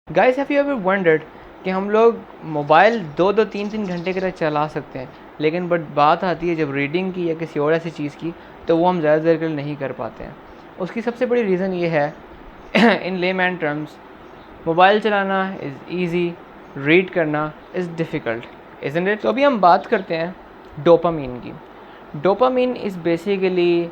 Guys have you ever wondered कि हम लोग मोबाइल 2-2 3-3 घंटे के तक चला सकते हैं, लेकिन बट बात आती है जब रीडिंग की या किसी और ऐसी चीज़ की, तो वो हम ज़्यादा देर के लिए नहीं कर पाते हैं। उसकी सबसे बड़ी रीज़न ये है इन लेमैन टर्म्स, मोबाइल चलाना इज़ ईज़ी, रीड करना इज़ डिफ़िकल्ट, इज़न्ट इट? तो अभी हम बात करते हैं डोपामीन की। डोपामीन इज़ बेसिकली,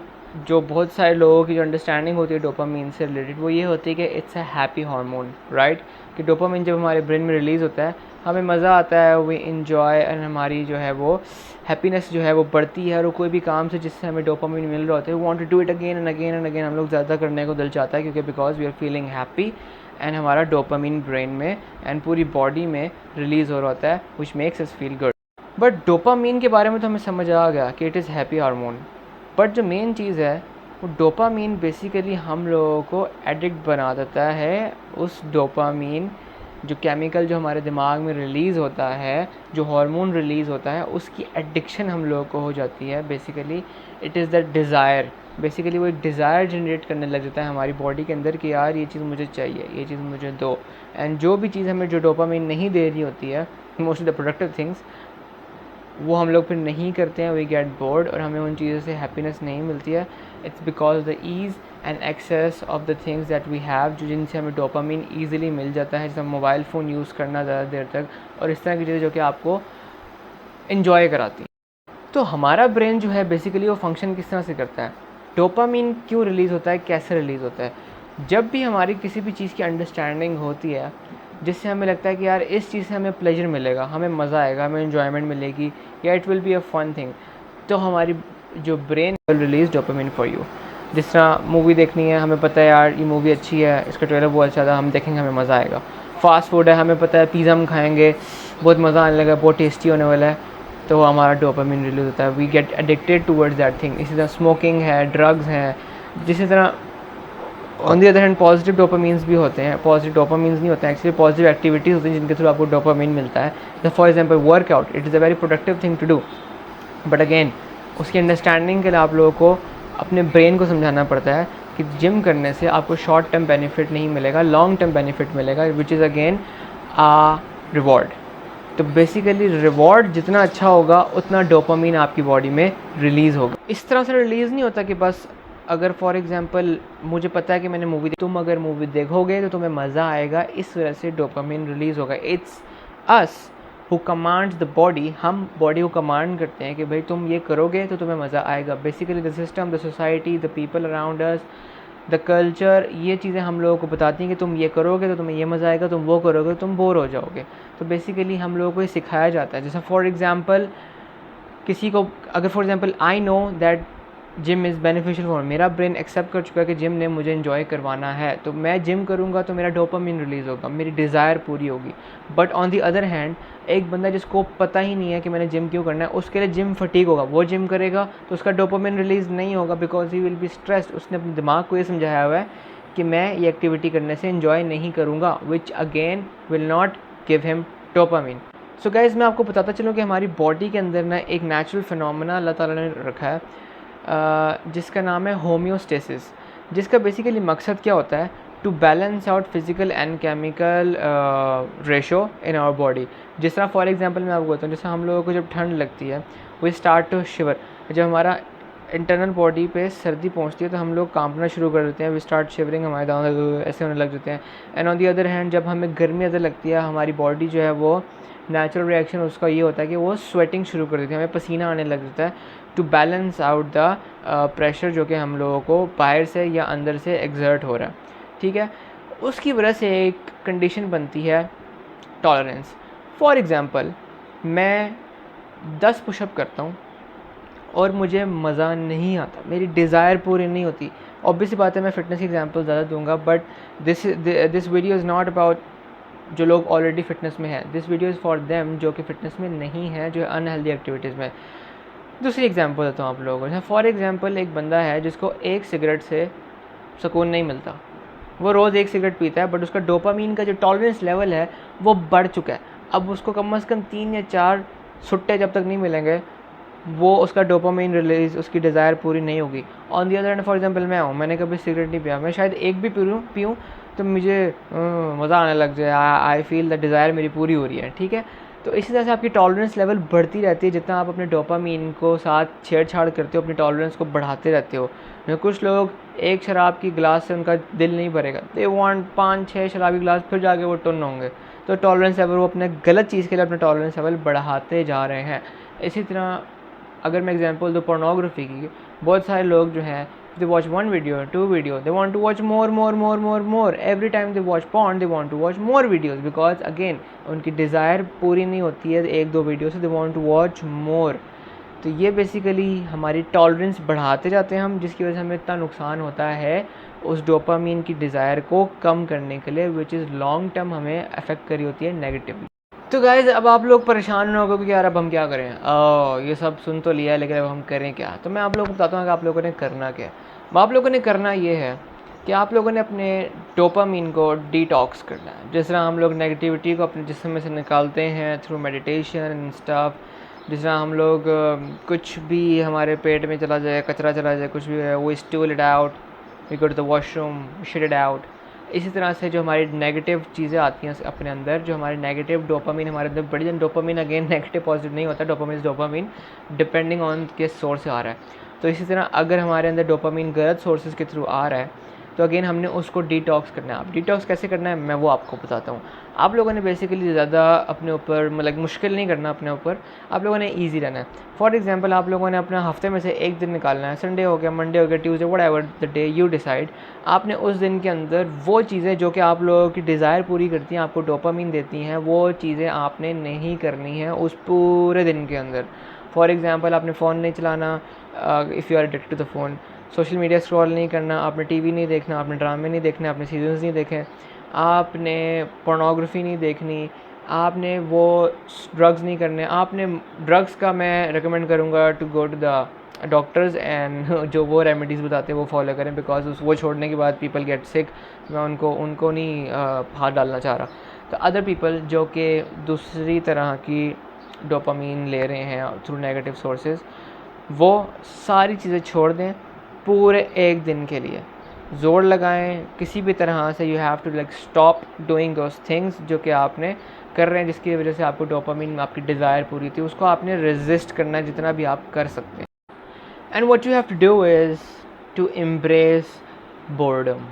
जो बहुत सारे लोगों की जो अंडरस्टैंडिंग होती है डोपामीन से रिलेटेड, वो ये होती है कि it's a happy hormone, right? कि डोपामीन जब हमारे ब्रेन में रिलीज़ होता है, हमें मज़ा आता है, वी इन्जॉय, एंड हमारी जो है वो हैप्पीनेस जो है वो बढ़ती है, और कोई भी काम से जिससे हमें डोपामीन मिल रहा होता है, we want to do it again and again and again, हम लोग ज़्यादा करने को दिल चाहता है, क्योंकि because we are feeling happy and हमारा डोपामीन ब्रेन में एंड पूरी बॉडी में रिलीज़ हो रहा होता है, which makes us feel good. But dopamine के बारे में तो हमें समझ आ गया कि it is happy hormone, but जो मेन चीज़ है वो डोपामीन बेसिकली हम लोगों को एडिक्ट बना देता है। उस डोपामीन जो केमिकल जो हमारे दिमाग में रिलीज़ होता है, जो हार्मोन रिलीज़ होता है, उसकी एडिक्शन हम लोगों को हो जाती है। Basically it is the desire, basically वो एक डिज़ायर जनरेट करने लग जाता है हमारी बॉडी के अंदर कि यार ये चीज़ मुझे चाहिए, ये चीज़ मुझे दो। एंड जो भी चीज़ हमें जो डोपामीन नहीं दे रही होती है, मोस्टली द प्रोडक्टिव थिंग्स, वो हम लोग फिर नहीं करते हैं, वी गेट बोर्ड, और हमें उन चीज़ों से हैप्पीनेस नहीं मिलती है। It's because the ease and access of the things that we have, जो जिनसे हमें डोपामीन ईजिली मिल जाता है, जैसे मोबाइल फ़ोन यूज़ करना ज़्यादा देर तक, और इस तरह की चीज़ें जो कि आपको इन्जॉय कराती हैं। तो हमारा ब्रेन जो है बेसिकली वो फंक्शन किस तरह से करता है, डोपामीन क्यों रिलीज़ होता है, कैसे रिलीज़ होता है? जब भी हमारी किसी भी चीज़ की अंडरस्टैंडिंग होती है, जिससे हमें लगता है कि यार इस चीज़ से हमें प्लेजर मिलेगा, हमें मज़ा आएगा, हमें इन्जॉयमेंट मिलेगी, या it will be a fun thing, तो हमारी जो brain will release dopamine for you. जिस तरह मूवी देखनी है, हमें पता है यार ये मूवी अच्छी है, इसका ट्रेलर बहुत अच्छा था, हम देखेंगे, हमें मज़ा आएगा। फास्ट फूड है, हमें पता है पिज़्ज़ा हम खाएंगे, बहुत मज़ा आने लगा, बहुत टेस्टी होने वाला है, तो हमारा डोपामीन रिलीज होता है, we get addicted towards that thing. इसी तरह स्मोकिंग है, ड्रग्स हैं, जिसी तरह on the other hand positive dopamines भी होते हैं। पॉजिटिव डोपामीन्स नहीं होते हैं एक्चुअली, पॉजिटिव एक्टिविटीज़ होती हैं जिनके थ्रू आपको डोपामीन मिलता है। जैसे for example workout, it is a very productive thing to do, but again उसकी अंडरस्टैंडिंग के लिए आप लोगों को अपने ब्रेन को समझाना पड़ता है कि जिम करने से आपको शॉर्ट टर्म बेनिफिट नहीं मिलेगा, लॉन्ग टर्म बेनिफिट मिलेगा, which is again a reward. तो बेसिकली रिवॉर्ड जितना अच्छा होगा, उतना डोपामीन आपकी बॉडी में रिलीज़ होगा। इस तरह से रिलीज़ नहीं होता कि बस अगर फॉर एग्जांपल मुझे पता है कि मैंने मूवी, तुम अगर मूवी देखोगे तो तुम्हें मज़ा आएगा, इस वजह से डोपामीन रिलीज़ होगा। It's us who commands the body, हम बॉडी को कमांड करते हैं कि भाई तुम ये करोगे तो तुम्हें मज़ा आएगा। Basically the system, the society, the people around us, the culture, ये चीज़ें हम लोगों को बताती हैं कि तुम ये करोगे तो तुम्हें ये मज़ा आएगा, तुम वो करोगे तो तुम बोर हो जाओगे। तो बेसिकली हम लोगों को ये सिखाया जाता है। जैसे फॉर एग्ज़ाम्पल किसी को, अगर for example I know that gym is beneficial for, मेरा ब्रेन एक्सेप्ट कर चुका है कि जिम ने मुझे इन्जॉय करवाना है, तो मैं जिम करूँगा तो मेरा डोपामिन रिलीज़ होगा, मेरी डिज़ायर पूरी होगी। But on the other hand एक बंदा जिसको पता ही नहीं है कि मैंने जिम क्यों करना है, उसके लिए जिम फटीग होगा, वो जिम करेगा तो उसका डोपामिन रिलीज़ नहीं होगा, because he will be stressed. उसने अपने दिमाग को ये समझाया हुआ है कि मैं ये एक्टिविटी करने से इन्जॉय नहीं करूँगा, which again will not give him dopamine. So guys, मैं आपको बताता चलूँ कि हमारी बॉडी के अंदर ना एक नेचुरल फिनोमेना अल्लाह ताला ने रखा है, जिसका नाम है होम्योस्टेसिस, जिसका बेसिकली मकसद क्या होता है, to balance out physical and chemical ratio in our body. जिस तरह फॉर एग्जांपल मैं आपको बताऊँ, जैसे हम लोगों को जब ठंड लगती है, वी स्टार्ट टू शिवर, जब हमारा इंटरनल बॉडी पे सर्दी पहुंचती है तो हम लोग कांपना शुरू कर देते हैं, वी स्टार्ट शिवरिंग, हमारे दांत ऐसे होने लग जाते हैं। And on the other hand जब हमें गर्मी ज़्यादा लगती है, हमारी बॉडी जो है वो नेचुरल रिएक्शन उसका ये होता है कि वो स्वेटिंग शुरू कर देती है, हमें पसीना आने लग जाता है, to balance out the pressure जो कि हम लोगों को बाहर से या अंदर से एक्सर्ट हो रहा है। ठीक है, उसकी वजह से एक कंडीशन बनती है टॉलरेंस। फॉर एग्ज़ाम्पल मैं 10 पुशअप करता हूँ और मुझे मज़ा नहीं आता, मेरी डिज़ायर पूरी नहीं होती। ऑब्वियसली बात है मैं फ़िटनेस की एग्जांपल ज़्यादा दूंगा, but this video is not about जो लोग ऑलरेडी फिटनेस में हैं, this video is for them जो कि फ़िटनेस में नहीं है, जो अनहेल्दी एक्टिविटीज़ में। दूसरी एग्जांपल देता हूँ आप लोगों को। फॉर एग्जांपल एक बंदा है जिसको एक सिगरेट से सुकून नहीं मिलता, वो रोज़ एक सिगरेट पीता है, बट उसका डोपामीन का जो टॉलरेंस लेवल है वो बढ़ चुका है। अब उसको कम से कम 3 या 4 सुट्टे जब तक नहीं मिलेंगे, वो उसका डोपामाइन रिलीज़, उसकी डिज़ायर पूरी नहीं होगी। On the other hand for example मैं हूँ, मैंने कभी सिगरेट नहीं पिया, मैं शायद एक भी पीऊँ तो तो मुझे मज़ा आने लग जाए, आई फील द डिज़ायर मेरी पूरी हो रही है, ठीक है। तो इसी तरह से आपकी टॉलरेंस लेवल बढ़ती रहती है, जितना आप अपने डोपामीन को साथ छेड़छाड़ करते हो अपनी टॉलरेंस को बढ़ाते रहते हो। कुछ लोग एक शराब की गिलास से उनका दिल नहीं भरेगा, दे वांट 5-6 शराब की गिलास, फिर जाके वो टुन होंगे। तो टॉलरेंस लेवल, वो अपने गलत चीज़ के लिए अपना टॉलरेंस लेवल बढ़ाते जा रहे हैं। इसी तरह अगर मैं एग्जांपल दूँ पोर्नोग्राफी की, बहुत सारे लोग जो हैं, they watch one video, 2 video, they want to watch more. Every time they watch porn, they want to watch more videos, because again उनकी डिज़ायर पूरी नहीं होती है 1-2 वीडियो से, they want to watch more। तो ये बेसिकली हमारी tolerance बढ़ाते जाते हैं हम, जिसकी वजह से हमें इतना नुकसान होता है उस डोपामीन की डिज़ायर को कम करने के लिए, विच इज़ लॉन्ग टर्म हमें अफेक्ट करी होती है नेगेटिवली। तो गाइज़, अब आप लोग परेशान हो गए कि यार अब हम क्या करें, ये सब सुन तो लिया है लेकिन अब हम करें क्या। तो मैं आप लोगों को बताता हूँ कि आप लोगों ने करना क्या है। आप लोगों ने करना ये है कि आप लोगों ने अपने डोपामीन को डिटॉक्स करना है। जिस तरह हम लोग नेगेटिविटी को अपने जिस्म में से निकालते हैं थ्रू मेडिटेशन एंड स्टफ, जिस तरह हम लोग कुछ भी हमारे पेट में चला जाए, कचरा चला जाए, कुछ भी है, वो stool it out, we go to the washroom, shit it out. इसी तरह से जो हमारी नेगेटिव चीज़ें आती हैं अपने अंदर, जो हमारे नेगेटिव डोपामीन हमारे अंदर बड़ी जन, डोपामीन अगेन नेगेटिव पॉजिटिव नहीं होता, डोपामीन डिपेंडिंग ऑन किस सोर्स से आ रहा है। तो इसी तरह अगर हमारे अंदर डोपामीन गलत सोर्सेज के थ्रू आ रहा है, तो अगेन हमने उसको डिटॉक्स करना है। अब डिटॉक्स कैसे करना है मैं वो आपको बताता हूँ। आप लोगों ने बेसिकली ज़्यादा अपने ऊपर मतलब मुश्किल नहीं करना अपने ऊपर, आप लोगों ने ईजी रहना है। फॉर एग्जांपल, आप लोगों ने अपना हफ्ते में से एक दिन निकालना है, संडे हो गया, मंडे हो गया, Tuesday, whatever the day you decide. आपने उस दिन के अंदर वो चीज़ें जो कि आप लोगों की डिज़ायर पूरी करती हैं, आपको डोपामीन देती हैं, वो चीज़ें आपने नहीं करनी है उस पूरे दिन के अंदर। फॉर एग्जांपल, आपने फ़ोन नहीं चलाना, if you are addicted to the phone, social media scroll नहीं करना, आपने टीवी नहीं देखना, आपने ड्रामे नहीं देखने, आपने सीजन्स नहीं देखे, आपने पोर्नोग्राफी नहीं देखनी, आपने वो ड्रग्स नहीं करने। आपने ड्रग्स का मैं रिकमेंड करूँगा to go to the doctors and जो वो रेमेडीज़ बताते हैं वो फॉलो करें, बिकॉज वो छोड़ने के बाद पीपल गेट सिक। मैं उनको नहीं हाथ डालना चाह रहा। तो अदर पीपल जो कि दूसरी तरह की डोपामीन ले रहे हैं थ्रू नेगेटिव सोर्सेज, वो सारी चीज़ें छोड़ दें पूरे एक दिन के लिए। ज़ोर लगाएं किसी भी तरह से, you have to like stop doing those things जो कि आपने कर रहे हैं, जिसकी वजह से आपको डोपामीन, आपकी डिज़ायर पूरी थी, उसको आपने रेजिस्ट करना है जितना भी आप कर सकते हैं। And what you have to do is to embrace boredom.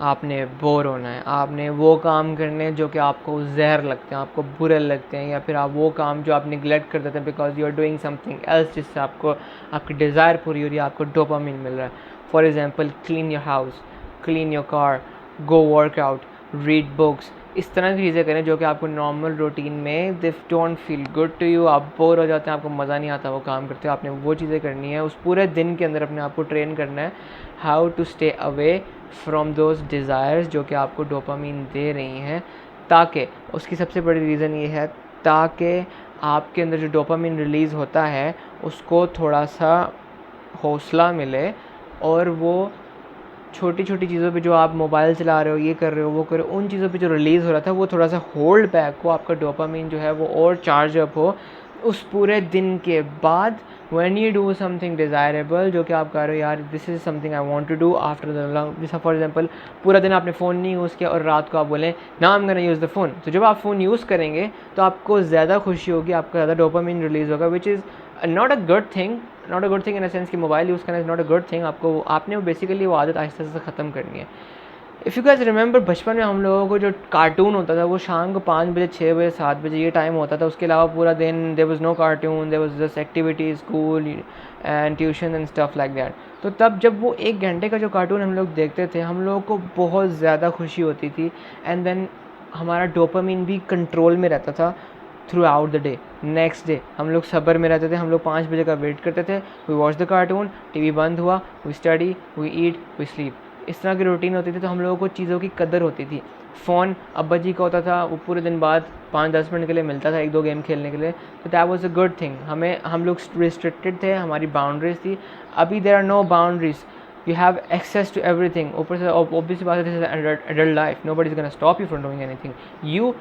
आपने बोर होना है, आपने वो काम करने जो कि आपको जहर लगते हैं, आपको बुरे लगते हैं, या फिर आप वो काम जो आप निगलेक्ट कर देते हैं because you are doing something else, जिससे आपको आपकी डिज़ायर पूरी हो रही है, आपको डोपामीन मिल रहा है। For example, clean your house, clean your car, go workout, read books. इस तरह की चीज़ें करें जो कि आपको नॉर्मल रूटीन में this don't feel good to you, आप बोर हो जाते हैं, आपको मज़ा नहीं आता वो काम करते हो। आपने वो चीज़ें करनी है उस पूरे दिन के अंदर, अपने आप को ट्रेन करना है how to stay away from those desires जो कि आपको डोपामीन दे रही हैं, ताकि उसकी सबसे बड़ी रीज़न ये है ताकि आपके अंदर जो डोपामीन रिलीज़ होता है उसको थोड़ा सा हौसला मिले, और वो छोटी छोटी चीज़ों पे जो आप मोबाइल चला रहे हो, ये कर रहे हो, वो कर रहे हो, उन चीज़ों पे जो रिलीज़ हो रहा था वो थोड़ा सा होल्ड बैक हो, आपका डोपामीन जो है वो और चार्ज अप हो उस पूरे दिन के बाद। When you do something desirable जो कि आप कह रहे हो यार this is something I want to do after the long, जैसा फॉर एग्जांपल पूरा दिन आपने फ़ोन नहीं यूज़ किया और रात को आप बोलें ना I am gonna use the phone, तो जब आप फ़ोन यूज़ करेंगे तो आपको ज़्यादा खुशी होगी, आपका ज़्यादा डोपामीन रिलीज़ होगा, which is not a good thing in a sense कि मोबाइल यूज़ करना is not a good thing. आपने बेसिकली वो आदत आहिस्ता से ख़त्म करनी है। इफ़ यू गाइस रिमेंबर, बचपन में हम लोगों को जो कार्टून होता था वो शाम को 5 बजे, 6 बजे, 7 बजे ये टाइम होता था। उसके अलावा पूरा दिन there was no cartoon, there was just activities, school and tuition and stuff like that. तो तब जब वो 1 घंटे का जो कार्टून हम लोग देखते थे, हम लोगों को बहुत ज़्यादा खुशी होती थी, एंड देन हमारा डोपामीन भी कंट्रोल में रहता था through out the day. Next day हम लोग सब्र में रहते थे, हम लोग 5 बजे का वेट करते थे, we watch the cartoon, TV बंद हुआ, we study, we eat, we sleep. इस तरह की रूटीन होती थी, तो हम लोगों को चीज़ों की कदर होती थी। फ़ोन अब्बा जी का होता था, वो पूरे दिन बाद 5-10 मिनट के लिए मिलता था 1-2 गेम खेलने के लिए, तो that was a good thing. हम लोग रिस्ट्रिक्टेड थे, हमारी बाउंड्रीज थी। अभी there are no boundaries, you have access to everything. ऊपर से ऑब्वियसली बात है, this is adult life, nobody is gonna stop you from doing anything. You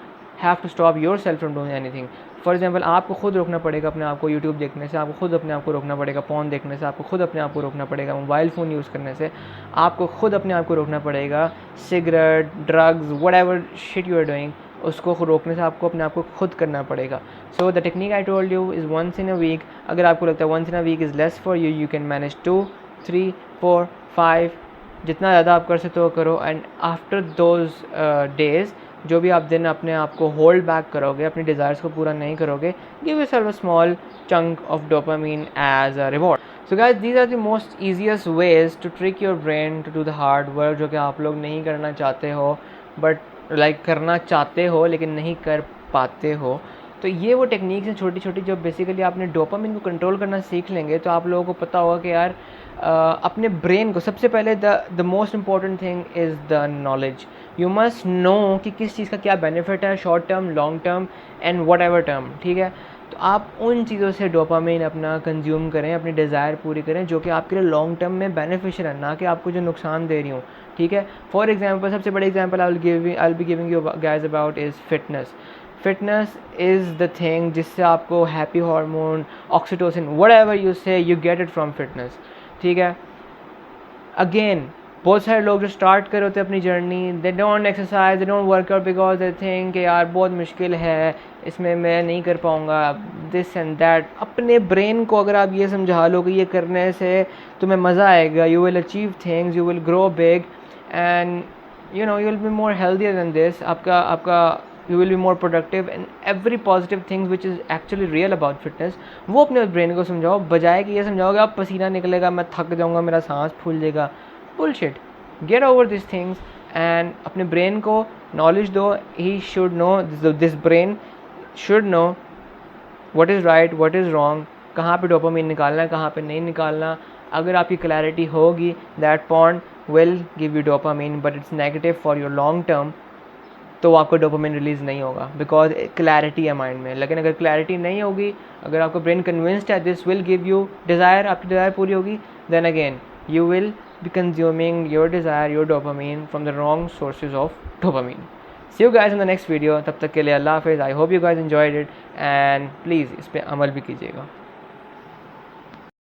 have to stop yourself from doing anything. For example आपको खुद रोकना पड़ेगा अपने आप को यूट्यूब देखने से, आपको खुद अपने आप को रोकना पड़ेगा फ़ोन देखने से, आपको खुद अपने आप को रोकना पड़ेगा मोबाइल फ़ोन यूज़ करने से, आपको खुद अपने आप को रोकना पड़ेगा cigarette, drugs, whatever shit you are doing, उसको रोकने से आपको अपने आप को खुद करना पड़ेगा। So the technique I told you is once in a week. अगर आपको लगता है once in a week is less for you, you can manage 2, 3, 4, 5, जितना ज़्यादा आप कर सकते हो करो। एंड आफ्टर दोज डेज़, जो भी आप दिन अपने आप को होल्ड बैक करोगे, अपनी डिज़ायर्स को पूरा नहीं करोगे, give yourself a small chunk of dopamine as a reward. So guys, these are the most easiest ways to trick your brain to do the hard work, जो कि आप लोग नहीं करना चाहते हो, बट करना चाहते हो लेकिन नहीं कर पाते हो। तो ये वो टेक्निक्स हैं छोटी छोटी, जो बेसिकली आपने डोपामिन को कंट्रोल करना सीख लेंगे तो आप लोगों को पता होगा कि यार अपने ब्रेन को सबसे पहले the most important thing is the knowledge. You must know कि किस चीज़ का क्या बेनिफिट है, short term, long term and what ever term, ठीक है। तो आप उन चीज़ों से डोपामिन अपना कंज्यूम करें, अपनी डिज़ायर पूरी करें जो कि आपके लिए लॉन्ग टर्म में बेनिफिशियल है, ना कि आपको जो नुकसान दे रही हूँ, ठीक है। फॉर एग्जाम्पल, सबसे बड़ा example I will be giving you guys about is fitness. Fitness is the thing जिससे आपको happy hormone, oxytocin, whatever you say, you get it from fitness, ठीक है। अगेन, बहुत सारे लोग जो स्टार्ट कर होते हैं अपनी journey, they don't exercise, they don't workout because they think कि यार बहुत मुश्किल है, इसमें मैं नहीं कर पाऊँगा, दिस एंड दैट। अपने ब्रेन को अगर आप ये समझा लो कि ये करने से तुम्हें मज़ा आएगा, you will achieve things, you will grow big and you know you will be more healthier than this, आपका you will be more productive and every positive things which is actually real about fitness, वो अपने brain को समझाओ, बजाय कि ये समझाओगे आप पसीना निकलेगा, मैं थक जाऊँगा, मेरा सांस फूल जाएगा। bullshit, get over these things and अपने ब्रेन को नॉलेज दो। he should know, this brain should know what is right, what is wrong, कहाँ पे डोपामिन निकालना है, कहाँ पे नहीं निकालना। अगर आपकी क्लैरिटी होगी, that pond will give you dopamine but it's negative for your long term, तो आपको डोपामिन रिलीज़ नहीं होगा बिकॉज क्लैरिटी है माइंड में। लेकिन अगर क्लैरिटी नहीं होगी, अगर आपको ब्रेन कन्विंस्ड है this will give you desire, आपकी डिज़ायर पूरी होगी, then again you will be consuming your desire, your dopamine from the wrong sources of dopamine. See you guys in the next video. तब तक के लिए अल्लाह हाफिज़। I hope you guys enjoyed it and please इस पर अमल भी कीजिएगा।